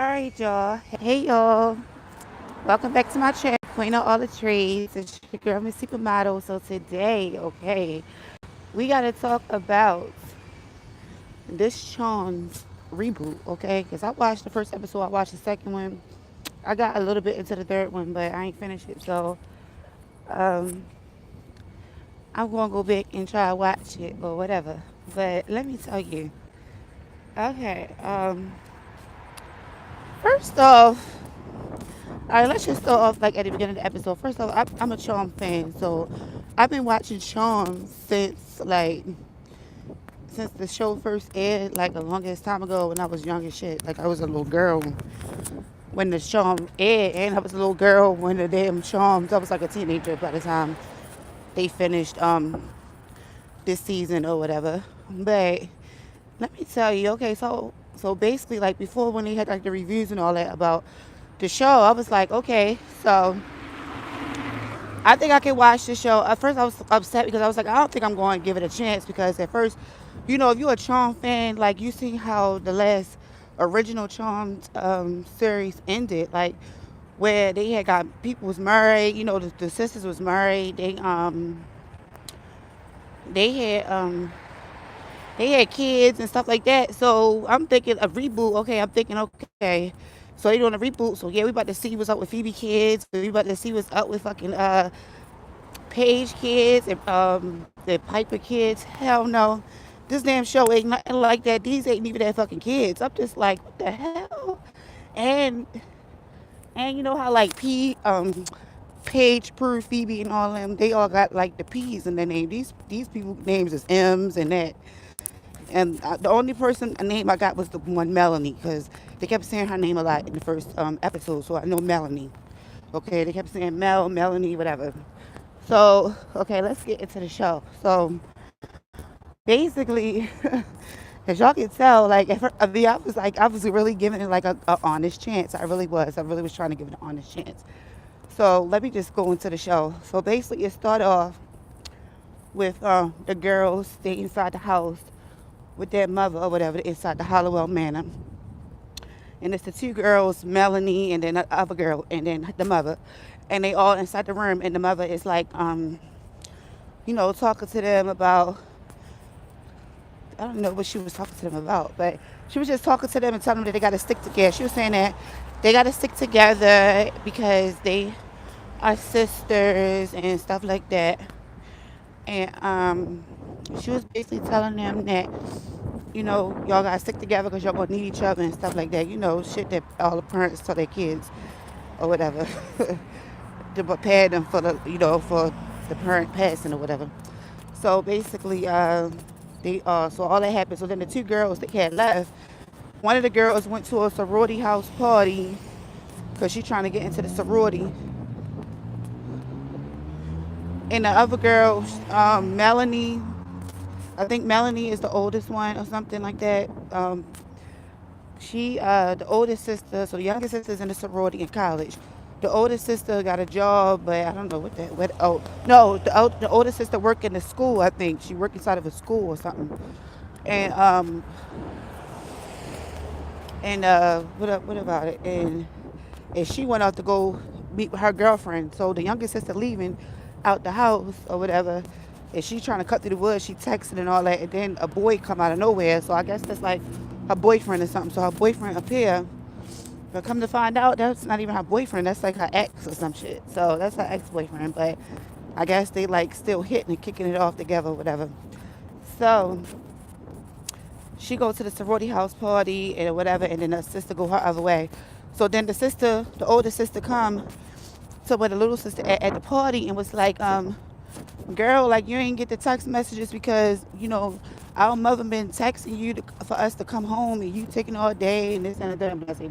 Alright, y'all. Hey, y'all. Welcome back to my channel, Queen of All the Trades. It's your girl, Mizzsupermodel. So today, okay, we got to talk about this Sean's reboot, okay? Because I watched the first episode, I watched the second one. I got a little bit into the third one, but I ain't finished it. So um, I'm going to go back and try to watch it or whatever. But let me tell you, okay, first off, all right, let's just start off like at the beginning of the episode. First off, I'm a Charm fan, so I've been watching Charm since the show first aired, like the longest time ago when I was young as shit. Like I was a little girl when the Charm aired, and I was a little girl when the damn Charms. I was like a teenager by the time they finished this season or whatever. But let me tell you, okay, so basically like before when they had like the reviews and all that about the show, I was like, okay, so I think I can watch the show. At first, I was upset because I was like, I don't think I'm going to give it a chance because at first, if you're a Charm fan, like you see how the last original Charm series ended, like where they had got people was married, the sisters was married. They had kids and stuff like that. So I'm thinking a reboot. Okay, I'm thinking okay. So they doing a reboot. So yeah, we about to see what's up with Phoebe kids. We about to see what's up with fucking Paige kids and the Piper kids. Hell no. This damn show ain't nothing like that. These ain't even their fucking kids. I'm just like, what the hell? And and you know how like Paige, Prue, Phoebe, and all them, they all got like the P's in their name. These people names is M's and that. And the only person a name I got was the one Melanie, because they kept saying her name a lot in the first episode, so I know Melanie. Okay, they kept saying Melanie, whatever. So, okay, let's get into the show. So, basically, as y'all can tell, like, I was really giving it like a honest chance. I really was. I really was trying to give it an honest chance. So, let me just go into the show. So, basically, it started off with the girls stay inside the house with their mother or whatever inside the Hollowell Manor. And it's the two girls, Melanie, and then the other girl, and then the mother. And they all inside the room, and the mother is like, talking to them about, I don't know what she was talking to them about, but she was just talking to them and telling them that they got to stick together. She was saying that they got to stick together because they are sisters and stuff like that. And she was basically telling them that, y'all got to stick together because y'all going to need each other and stuff like that. Shit that all the parents tell their kids or whatever to prepare them for for the parent passing or whatever. So basically, so all that happened. So then the two girls that had left, one of the girls went to a sorority house party because she's trying to get into the sorority. And the other girl, Melanie, I think Melanie is the oldest one or something like that. The oldest sister, so the youngest sister's in the sorority in college. The oldest sister got a job, but I don't know oh, no, the oldest sister worked in the school, I think. She worked inside of a school or something. And, what about it? And she went out to go meet with her girlfriend. So the youngest sister leaving out the house or whatever, and she trying to cut through the woods. She texting and all that, and then a boy come out of nowhere. So I guess that's like her boyfriend or something. So her boyfriend appear, but come to find out, that's not even her boyfriend. That's like her ex or some shit. So that's her ex-boyfriend. But I guess they like still hitting and kicking it off together, or whatever. So she go to the sorority house party and whatever, and then her sister go her other way. So then the older sister come to where the little sister at the party and was like, girl, like you ain't get the text messages because, our mother been texting you for us to come home and you taking all day and this and that and blah, blah,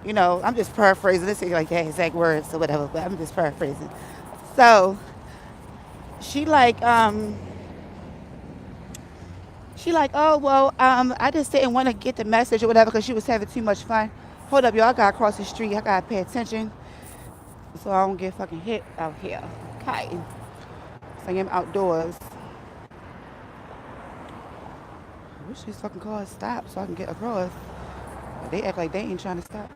blah. I'm just paraphrasing. This ain't like that exact words or whatever, but I'm just paraphrasing. So she like, oh, well, I just didn't want to get the message or whatever because she was having too much fun. Hold up, y'all. I got to cross the street. I got to pay attention so I don't get fucking hit out here. Okay. So I am outdoors. I wish these fucking cars stop so I can get across. They act like they ain't trying to stop.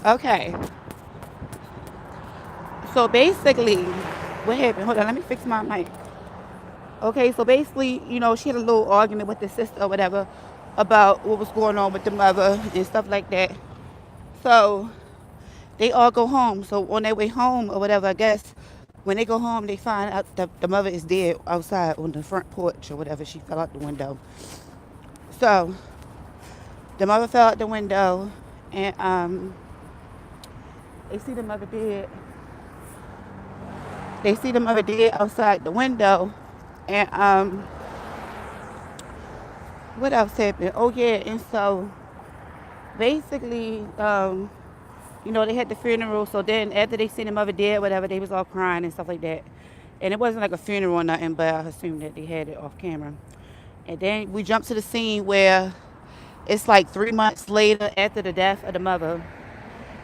Okay. So basically, what happened? Hold on, let me fix my mic. Okay, so basically, she had a little argument with the sister or whatever about what was going on with the mother and stuff like that. So they all go home. So on their way home or whatever, I guess, when they go home, they find out that the mother is dead outside on the front porch or whatever. She fell out the window. So the mother fell out the window, and they see the mother dead. They see the mother dead outside the window, and what else happened? Oh yeah, and so basically, they had the funeral. So then after they seen the mother dead, whatever, they was all crying and stuff like that. And it wasn't like a funeral or nothing, but I assumed that they had it off camera. And then we jumped to the scene where it's like 3 months later after the death of the mother.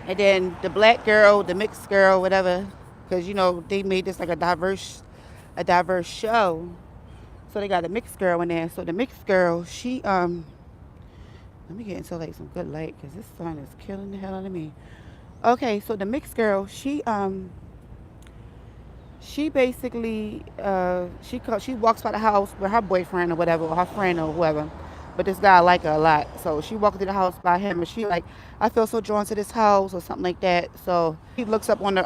And then the black girl, the mixed girl, whatever, because they made this like a diverse show. So they got a mixed girl in there. So the mixed girl, she let me get into like some good light because this sun is killing the hell out of me. Okay, so the mixed girl, she basically she walks by the house with her boyfriend or whatever, or her friend or whoever. But this guy like her a lot, so she walked through the house by him, and she like, I feel so drawn to this house or something like that. So he looks up on the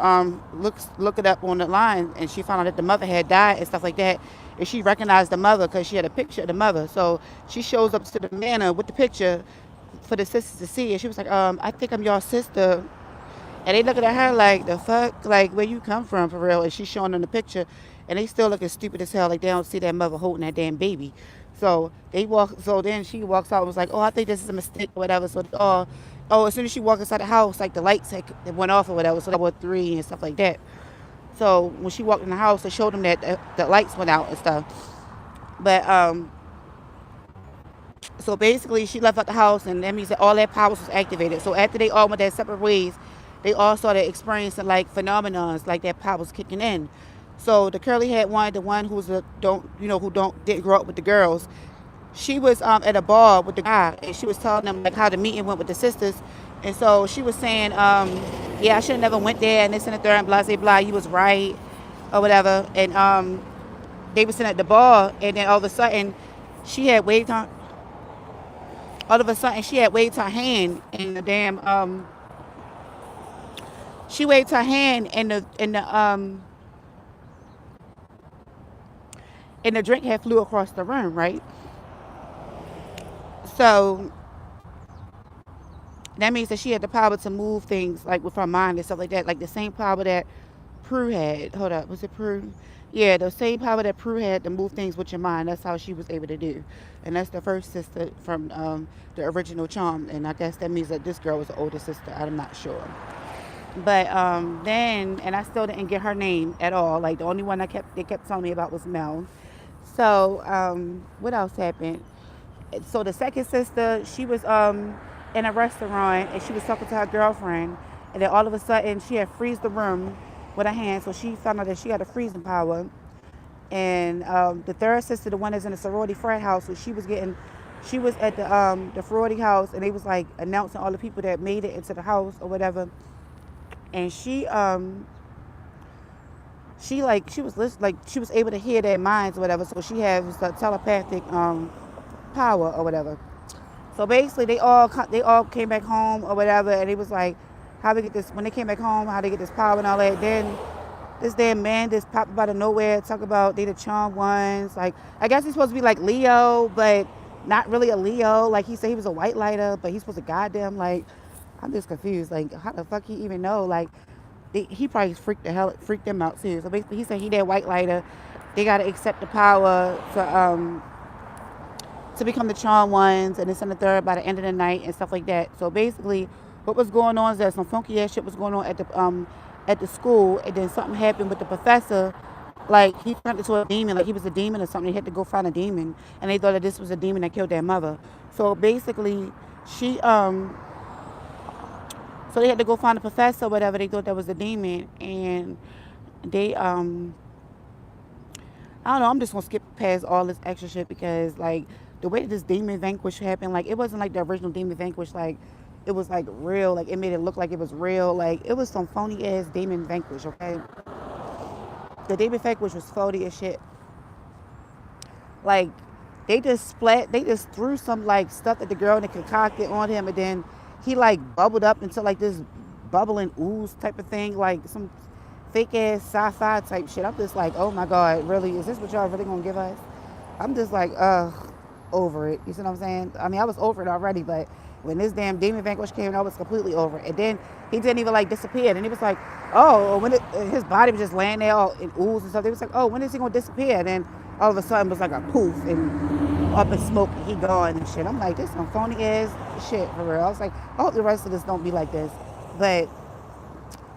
look it up on the line, and she found out that the mother had died and stuff like that. And she recognized the mother because she had a picture of the mother. So she shows up to the manor with the picture for the sisters to see, and she was like, I think I'm your sister. And they looking at her like, the fuck? Like, where you come from, for real? And she's showing them the picture. And they still looking stupid as hell. Like, they don't see that mother holding that damn baby. So then she walks out and was like, oh, I think this is a mistake or whatever. So, as soon as she walked inside the house, like, the lights it went off or whatever. So, there were 3 and stuff like that. So, when she walked in the house, they showed them that the lights went out and stuff. But, so basically, she left out the house, and that means that all their powers was activated. So, after they all went their separate ways, they all started experiencing like phenomenons, like their powers kicking in. So the curly haired one, the one who didn't grow up with the girls, she was at a bar with the guy, and she was telling them like how the meeting went with the sisters. And so she was saying, yeah, I should have never went there, and this and the third, and blah blah blah. You was right, or whatever. And they were sitting at the bar, and then all of a sudden, she had waved her. All of a sudden, she had waved her hand, and the damn she waved her hand, and the drink had flew across the room, right? So that means that she had the power to move things like with her mind and stuff like that, like the same power that Prue had. Hold up, was it Prue? Yeah, the same power that Prue had to move things with your mind. That's how she was able to do. And that's the first sister from the original Charm. And I guess that means that this girl was the older sister. I'm not sure. But then, and I still didn't get her name at all. Like the only one they kept telling me about was Mel. So what else happened? So the second sister, she was in a restaurant, and she was talking to her girlfriend, and then all of a sudden she had freeze the room with her hand. So she found out that she had a freezing power. And the third sister, the one that's in the sorority frat house, so she was at the sorority house, and they was like announcing all the people that made it into the house or whatever. And she was able to hear their minds or whatever. So she has a telepathic power or whatever. So basically, they all came back home or whatever, and it was like, how they get this when they came back home, how they get this power and all that. Then this damn man just popped up out of nowhere, talk about they the charm ones. Like, I guess he's supposed to be like Leo, but not really a Leo. Like, he said he was a white lighter, but he's supposed to goddamn, like, I'm just confused. Like, how the fuck he even know? Like, he probably freaked them out too. So basically, he said he that white lighter. They gotta accept the power to become the charm ones, and this and the third by the end of the night and stuff like that. So basically, what was going on is that some funky ass shit was going on at the school, and then something happened with the professor. Like, he turned into a demon, like he was a demon or something. He had to go find a demon, and they thought that this was a demon that killed their mother. So basically, so they had to go find a professor or whatever. They thought that was a demon, and they I don't know. I'm just gonna skip past all this extra shit because, like, the way that this Demon Vanquish happened, like it wasn't like the original Demon Vanquish, like it was like real, like it made it look like it was real, like it was some phony ass Demon Vanquish, okay? The Demon Vanquish was phony as shit. Like they just threw some like stuff that the girl had concocted on him, and then he like bubbled up into like this bubbling ooze type of thing, like some fake ass sci-fi type shit. I'm just like, oh my god, really? Is this what y'all really gonna give us? I'm just like, over it. You see what I'm saying? I mean, I was over it already, but when this damn Demon Vanquish came, I was completely over it. And then he didn't even like disappear. And he was like, oh, when his body was just laying there all in ooze and stuff. They was like, oh, when is he gonna disappear? And then all of a sudden it was like a poof and up in smoke and he gone and shit. I'm like, this some phony ass shit for real. I was like, I hope the rest of this don't be like this. But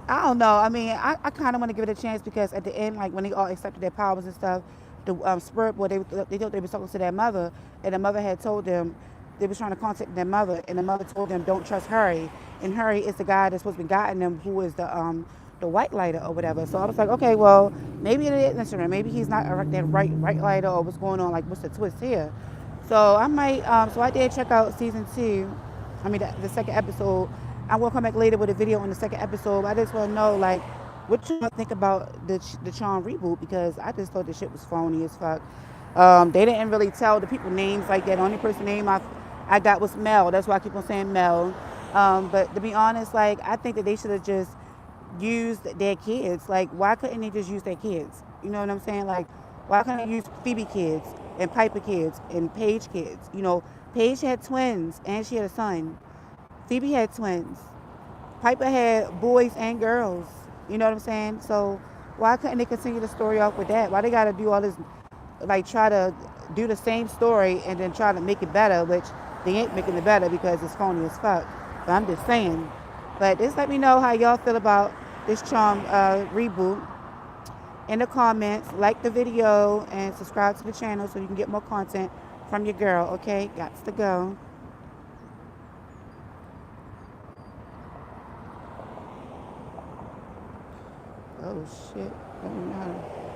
I don't know. I mean, I kind of want to give it a chance because at the end, like when they all accepted their powers and stuff, the spirit boy, they thought they was talking to their mother, and the mother had told them they was trying to contact their mother, and the mother told them don't trust Harry, and Harry is the guy that's supposed to be guiding them, who is the white lighter or whatever. So I was like, okay, well maybe it is instrument, maybe he's not that right lighter or what's going on, like what's the twist here. So I might so I did check out season 2. I mean the second episode. I will come back later with a video on the second episode. I just want to know, like, what you think about the Charm reboot, because I just thought the shit was phony as fuck. They didn't really tell the people names like that. The only person name I got was Mel. That's why I keep on saying Mel. But to be honest, like, I think that they should have just used their kids. Like, why couldn't they just use their kids? You know what I'm saying? Like, why couldn't they use Phoebe kids and Piper kids and Paige kids? You know, Paige had twins and she had a son. Phoebe had twins. Piper had boys and girls. You know what I'm saying? So why couldn't they continue the story off with that? Why they gotta do all this, like try to do the same story and then try to make it better, which they ain't making it better because it's phony as fuck. But I'm just saying. But just let me know how y'all feel about this Charm reboot in the comments. Like the video and subscribe to the channel so you can get more content from your girl. Okay, gots to go. Oh shit. I don't know how to